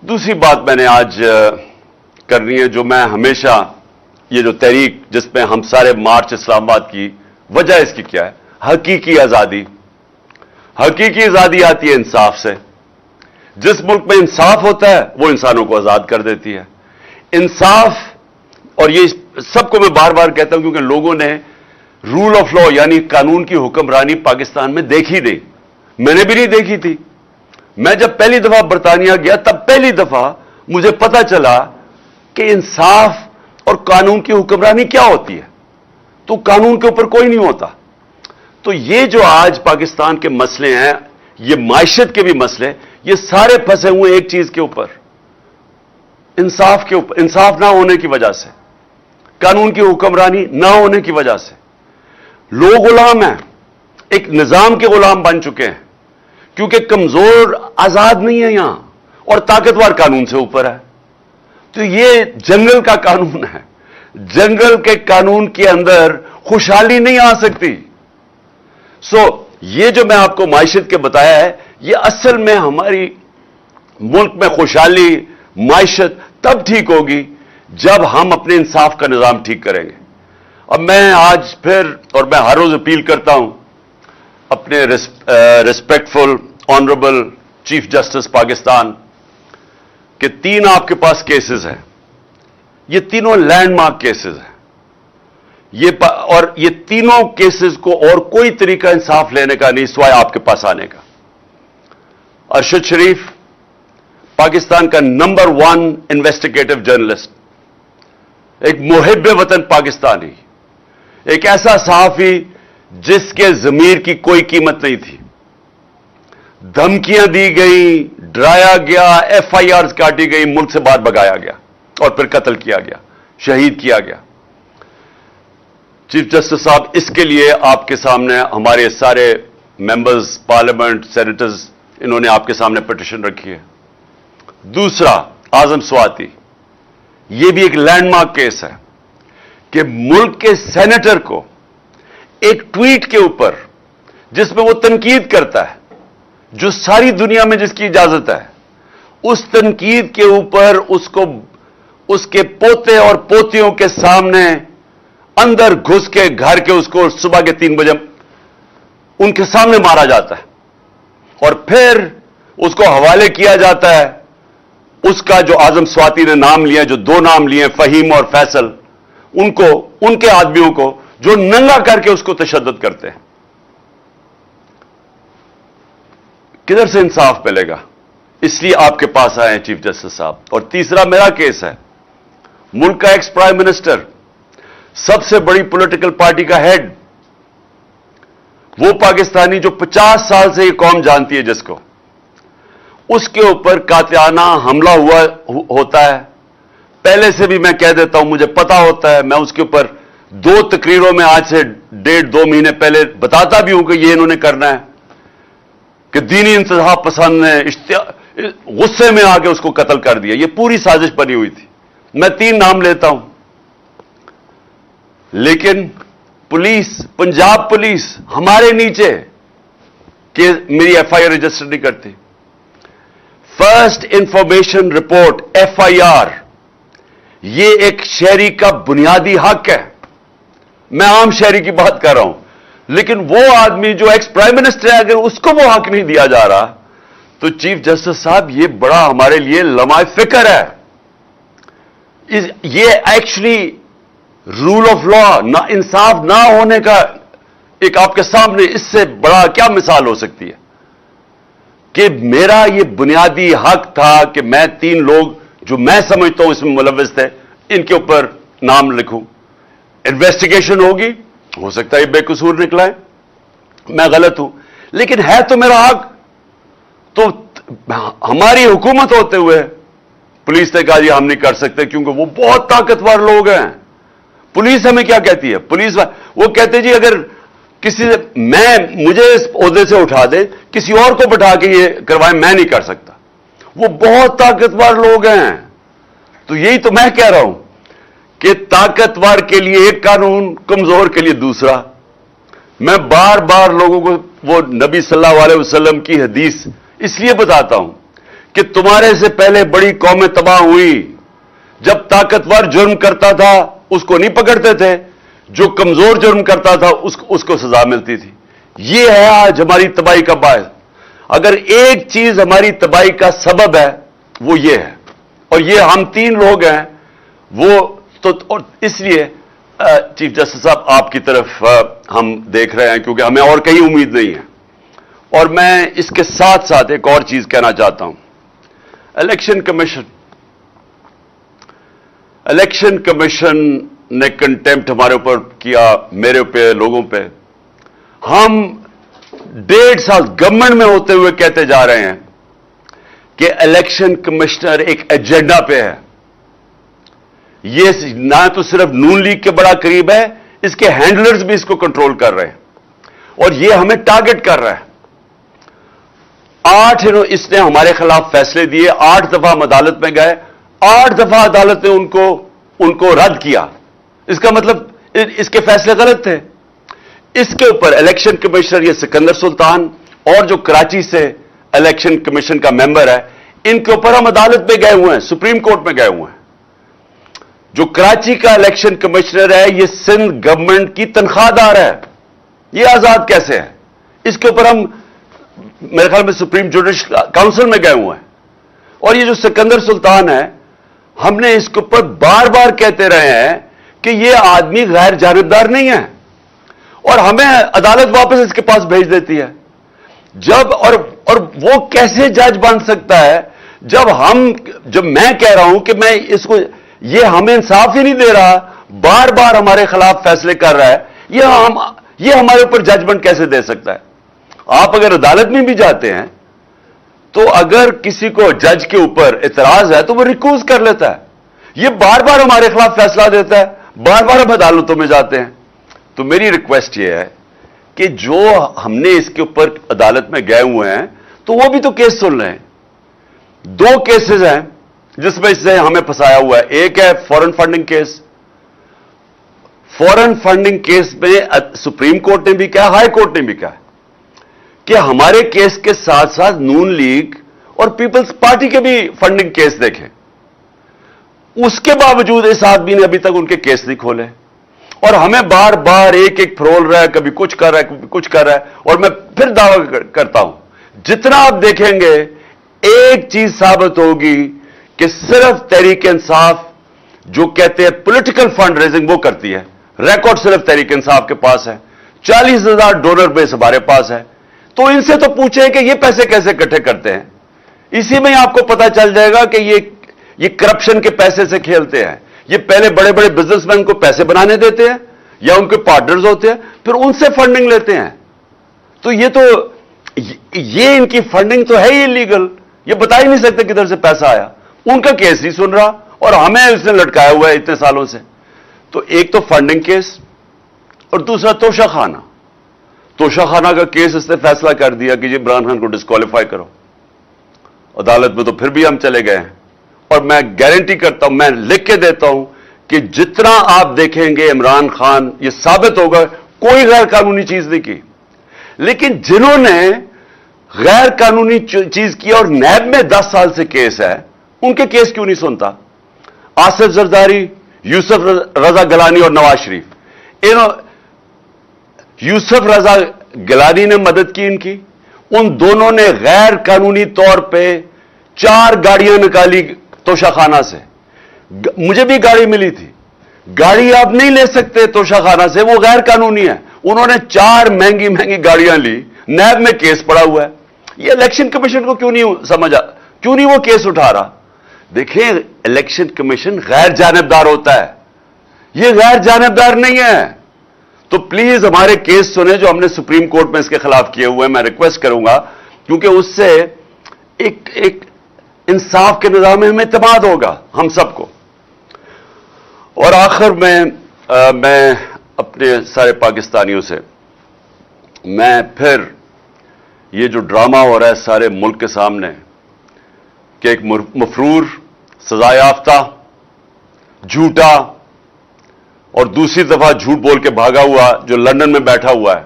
دوسری بات میں نے آج کرنی ہے جو میں ہمیشہ یہ جو تحریک جس میں ہم سارے مارچ اسلام آباد کی وجہ اس کی کیا ہے؟ حقیقی آزادی. حقیقی آزادی آتی ہے انصاف سے. جس ملک میں انصاف ہوتا ہے وہ انسانوں کو آزاد کر دیتی ہے. انصاف، اور یہ سب کو میں بار بار کہتا ہوں کیونکہ لوگوں نے رول آف لا یعنی قانون کی حکمرانی پاکستان میں دیکھی نہیں. میں نے بھی نہیں دیکھی تھی. میں جب پہلی دفعہ برطانیہ گیا تب پہلی دفعہ مجھے پتا چلا کہ انصاف اور قانون کی حکمرانی کیا ہوتی ہے. تو قانون کے اوپر کوئی نہیں ہوتا. تو یہ جو آج پاکستان کے مسئلے ہیں، یہ معیشت کے بھی مسئلے، یہ سارے پھنسے ہوئے ایک چیز کے اوپر، انصاف کے اوپر. انصاف نہ ہونے کی وجہ سے، قانون کی حکمرانی نہ ہونے کی وجہ سے لوگ غلام ہیں، ایک نظام کے غلام بن چکے ہیں کیونکہ کمزور آزاد نہیں ہے یہاں اور طاقتور قانون سے اوپر ہے. تو یہ جنگل کا قانون ہے. جنگل کے قانون کے اندر خوشحالی نہیں آ سکتی. یہ جو میں آپ کو معیشت کے بتایا ہے، یہ اصل میں ہماری ملک میں خوشحالی معیشت تب ٹھیک ہوگی جب ہم اپنے انصاف کا نظام ٹھیک کریں گے. اب میں آج پھر، اور میں ہر روز اپیل کرتا ہوں اپنے respectful honourable chief justice Pakistan کہ 3 آپ کے پاس کیسز ہیں. یہ تینوں لینڈ مارک کیسز ہیں. اور یہ تینوں کیسز کو اور کوئی طریقہ انصاف لینے کا نہیں سوائے آپ کے پاس آنے کا. ارشد شریف پاکستان کا نمبر 1 انویسٹیگیٹو جرنلسٹ، ایک محب وطن پاکستانی، ایک ایسا صحافی جس کے ضمیر کی کوئی قیمت نہیں تھی. دھمکیاں دی گئیں، ڈرایا گیا، ایف آئی آرز کاٹی گئی، ملک سے باہر بھگایا گیا اور پھر قتل کیا گیا، شہید کیا گیا. چیف جسٹس صاحب، اس کے لیے آپ کے سامنے ہمارے سارے ممبرز پارلیمنٹ، سینیٹرز، انہوں نے آپ کے سامنے پٹیشن رکھی ہے. دوسرا، اعظم سواتی، یہ بھی ایک لینڈ مارک کیس ہے کہ ملک کے سینیٹر کو ایک ٹویٹ کے اوپر جس میں وہ تنقید کرتا ہے جو ساری دنیا میں جس کی اجازت ہے، اس تنقید کے اوپر اس کے پوتے اور پوتیوں کے سامنے اندر گھس کے گھر کے اس کو صبح کے 3 بجے ان کے سامنے مارا جاتا ہے اور پھر اس کو حوالے کیا جاتا ہے. اس کا جو اعظم سواتی نے نام لیا، جو 2 نام لیے فہیم اور فیصل، ان کے آدمیوں کو جو ننگا کر کے اس کو تشدد کرتے ہیں. کدھر سے انصاف ملے گا؟ اس لیے آپ کے پاس آئے ہیں چیف جسٹس صاحب. اور تیسرا میرا کیس ہے، ملک کا ایکس پرائم منسٹر، سب سے بڑی پولیٹیکل پارٹی کا ہیڈ، وہ پاکستانی جو 50 سال سے یہ قوم جانتی ہے جس کو، اس کے اوپر قاطعانہ حملہ ہوتا ہے. پہلے سے بھی میں کہہ دیتا ہوں، مجھے پتا ہوتا ہے، میں اس کے اوپر 2 تقریروں میں آج سے 1.5-2 مہینے پہلے بتاتا بھی ہوں کہ یہ انہوں نے کرنا ہے، کہ دینی انتہا پسند نے غصے میں آ کے اس کو قتل کر دیا. یہ پوری سازش بنی ہوئی تھی. میں 3 نام لیتا ہوں، لیکن پولیس، پنجاب پولیس ہمارے نیچے کہ میری ایف آئی آر رجسٹر نہیں کرتی. First information report F I R, یہ ایک شہری کا بنیادی حق ہے. میں عام شہری کی بات کر رہا ہوں، لیکن وہ آدمی جو ایکس پرائم منسٹر ہے، اگر اس کو وہ حق نہیں دیا جا رہا تو چیف جسٹس صاحب یہ بڑا ہمارے لیے لمحہ فکر ہے. یہ ایکچولی رول آف لا، نہ انصاف نہ ہونے کا ایک آپ کے سامنے اس سے بڑا کیا مثال ہو سکتی ہے کہ میرا یہ بنیادی حق تھا کہ میں 3 لوگ جو میں سمجھتا ہوں اس میں ملوث تھے، ان کے اوپر نام لکھوں. انویسٹیگیشن ہوگی، ہو سکتا ہے یہ بے قصور نکلائے، میں غلط ہوں، لیکن ہے تو میرا حق. تو ہماری حکومت ہوتے ہوئے پولیس نے کہا جی ہم نہیں کر سکتے کیونکہ وہ بہت طاقتور لوگ ہیں. پولیس ہمیں کیا کہتی ہے؟ پولیس وہ کہتے جی اگر کسی سے مجھے اس عہدے سے اٹھا دے، کسی اور کو بٹھا کے یہ کروائے، میں نہیں کر سکتا. وہ بہت طاقتور لوگ ہیں. تو یہی تو میں کہہ رہا ہوں کہ طاقتور کے لیے ایک قانون، کمزور کے لیے دوسرا. میں بار بار لوگوں کو وہ نبی صلی اللہ علیہ وسلم کی حدیث اس لیے بتاتا ہوں کہ تمہارے سے پہلے بڑی قومیں تباہ ہوئی. جب طاقتور جرم کرتا تھا اس کو نہیں پکڑتے تھے, جو کمزور جرم کرتا تھا اس کو سزا ملتی تھی. یہ ہے آج ہماری تباہی کا باعث. اگر ایک چیز ہماری تباہی کا سبب ہے وہ یہ ہے, اور یہ ہم 3 لوگ ہیں. وہ تو اور اس لیے چیف جسٹس صاحب آپ کی طرف ہم دیکھ رہے ہیں, کیونکہ ہمیں اور کہیں امید نہیں ہے. اور میں اس کے ساتھ ساتھ ایک اور چیز کہنا چاہتا ہوں. الیکشن کمیشن نے کنٹمپٹ ہمارے اوپر کیا, میرے پہ, لوگوں پہ. ہم 1.5 سال گورنمنٹ میں ہوتے ہوئے کہتے جا رہے ہیں کہ الیکشن کمشنر ایک ایجنڈا پہ ہے. یہ نہ تو صرف نون لیگ کے بڑا قریب ہے, اس کے ہینڈلرز بھی اس کو کنٹرول کر رہے ہیں, اور یہ ہمیں ٹارگٹ کر رہا ہے. 8 اس نے ہمارے خلاف فیصلے دیے, 8 دفعہ ہم عدالت میں گئے, 8 دفعہ عدالت نے ان کو رد کیا. اس کا مطلب اس کے فیصلے غلط تھے. اس کے اوپر الیکشن کمشنر یہ سکندر سلطان اور جو کراچی سے الیکشن کمیشن کا ممبر ہے, ان کے اوپر ہم عدالت میں گئے ہوئے ہیں, سپریم کورٹ میں گئے ہوئے ہیں. جو کراچی کا الیکشن کمشنر ہے یہ سندھ گورنمنٹ کی تنخواہ دار ہے, یہ آزاد کیسے ہے؟ اس کے اوپر ہم میرے خیال میں سپریم جوڈیشل کاؤنسل میں گئے ہوئے ہیں. اور یہ جو سکندر سلطان ہے, ہم نے اس کے اوپر بار بار کہتے رہے ہیں کہ یہ آدمی غیر جانبدار نہیں ہے, اور ہمیں عدالت واپس اس کے پاس بھیج دیتی ہے. اور وہ کیسے جج بن سکتا ہے جب میں کہہ رہا ہوں کہ میں اس کو, یہ ہمیں انصاف ہی نہیں دے رہا, بار بار ہمارے خلاف فیصلے کر رہا ہے, یہ ہمارے اوپر ججمنٹ کیسے دے سکتا ہے؟ آپ اگر عدالت میں بھی جاتے ہیں تو اگر کسی کو جج کے اوپر اعتراض ہے تو وہ ریکوز کر لیتا ہے. یہ بار بار ہمارے خلاف فیصلہ دیتا ہے, بار بار ہم عدالتوں میں جاتے ہیں. تو میری ریکویسٹ یہ ہے کہ جو ہم نے اس کے اوپر عدالت میں گئے ہوئے ہیں تو وہ بھی تو کیس سن رہے ہیں. 2 کیسز ہیں جس میں سے ہمیں پھنسایا ہوا ہے. ایک ہے فورن فنڈنگ کیس. فورن فنڈنگ کیس میں سپریم کورٹ نے بھی کہا, ہائی کورٹ نے بھی کہا کہ ہمارے کیس کے ساتھ ساتھ نون لیگ اور پیپلز پارٹی کے بھی فنڈنگ کیس دیکھیں. اس کے باوجود اس آدمی نے ابھی تک ان کے کیس نہیں کھولے, اور ہمیں بار بار ایک فرول رہا ہے, کبھی کچھ کر رہا ہے, کبھی کچھ کر رہا ہے. اور میں پھر دعویٰ کرتا ہوں, جتنا آپ دیکھیں گے ایک چیز ثابت ہوگی کہ صرف تحریک انصاف جو کہتے ہیں پولیٹیکل فنڈ ریزنگ وہ کرتی ہے. ریکارڈ صرف تحریک انصاف کے پاس ہے, 40,000 ڈونر بیس ہمارے پاس ہے. تو ان سے تو پوچھیں کہ یہ پیسے کیسے اکٹھے کرتے ہیں. اسی میں آپ کو پتا چل جائے گا کہ یہ کرپشن کے پیسے سے کھیلتے ہیں. یہ پہلے بڑے بڑے بزنس مین کو پیسے بنانے دیتے ہیں یا ان کے پارٹنرز ہوتے ہیں, پھر ان سے فنڈنگ لیتے ہیں. تو یہ ان کی فنڈنگ تو ہے ہی لیگل, یہ بتا ہی نہیں سکتے کدھر سے پیسہ آیا. ان کا کیس نہیں سن رہا اور ہمیں اس نے لٹکایا ہوا ہے اتنے سالوں سے. تو ایک تو فنڈنگ کیس, اور دوسرا توشہ خانہ. توشہ خانہ کا کیس اس نے فیصلہ کر دیا کہ جی عمران خان کو ڈسکوالیفائی کرو. عدالت میں تو پھر بھی ہم چلے گئے ہیں, اور میں گارنٹی کرتا ہوں, میں لکھ کے دیتا ہوں کہ جتنا آپ دیکھیں گے عمران خان, یہ ثابت ہوگا کوئی غیر قانونی چیز نہیں کی. لیکن جنہوں نے غیر قانونی چیز کی اور نیب میں 10 سال سے کیس ہے, ان کے کیس کیوں نہیں سنتا؟ آصف زرداری, یوسف رضا گیلانی اور نواز شریف. یوسف رضا گیلانی نے مدد کی ان کی. ان دونوں نے غیر قانونی طور پہ 4 گاڑیاں نکالی توشہ خانہ سے. مجھے بھی گاڑی ملی تھی. گاڑی آپ نہیں لے سکتے توشہ خانہ سے, وہ غیر قانونی ہے. انہوں نے 4 مہنگی گاڑیاں لی, نیب میں کیس پڑا ہوا ہے. یہ الیکشن کمیشن کو کیوں نہیں سمجھا, کیوں نہیں وہ کیس اٹھا رہا؟ دیکھیں, الیکشن کمیشن غیر جانبدار ہوتا ہے, یہ غیر جانبدار نہیں ہے. تو پلیز ہمارے کیس سنیں جو ہم نے سپریم کورٹ میں اس کے خلاف کیے ہوئے ہیں. میں ریکویسٹ کروں گا, کیونکہ اس سے ایک انصاف کے نظام میں اعتماد ہوگا ہم سب کو. اور آخر میں اپنے سارے پاکستانیوں سے, میں پھر یہ جو ڈرامہ ہو رہا ہے سارے ملک کے سامنے کہ ایک مفرور, سزا یافتہ, جھوٹا, اور دوسری دفعہ جھوٹ بول کے بھاگا ہوا جو لندن میں بیٹھا ہوا ہے,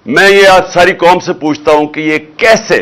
میں یہ آج ساری قوم سے پوچھتا ہوں کہ یہ کیسے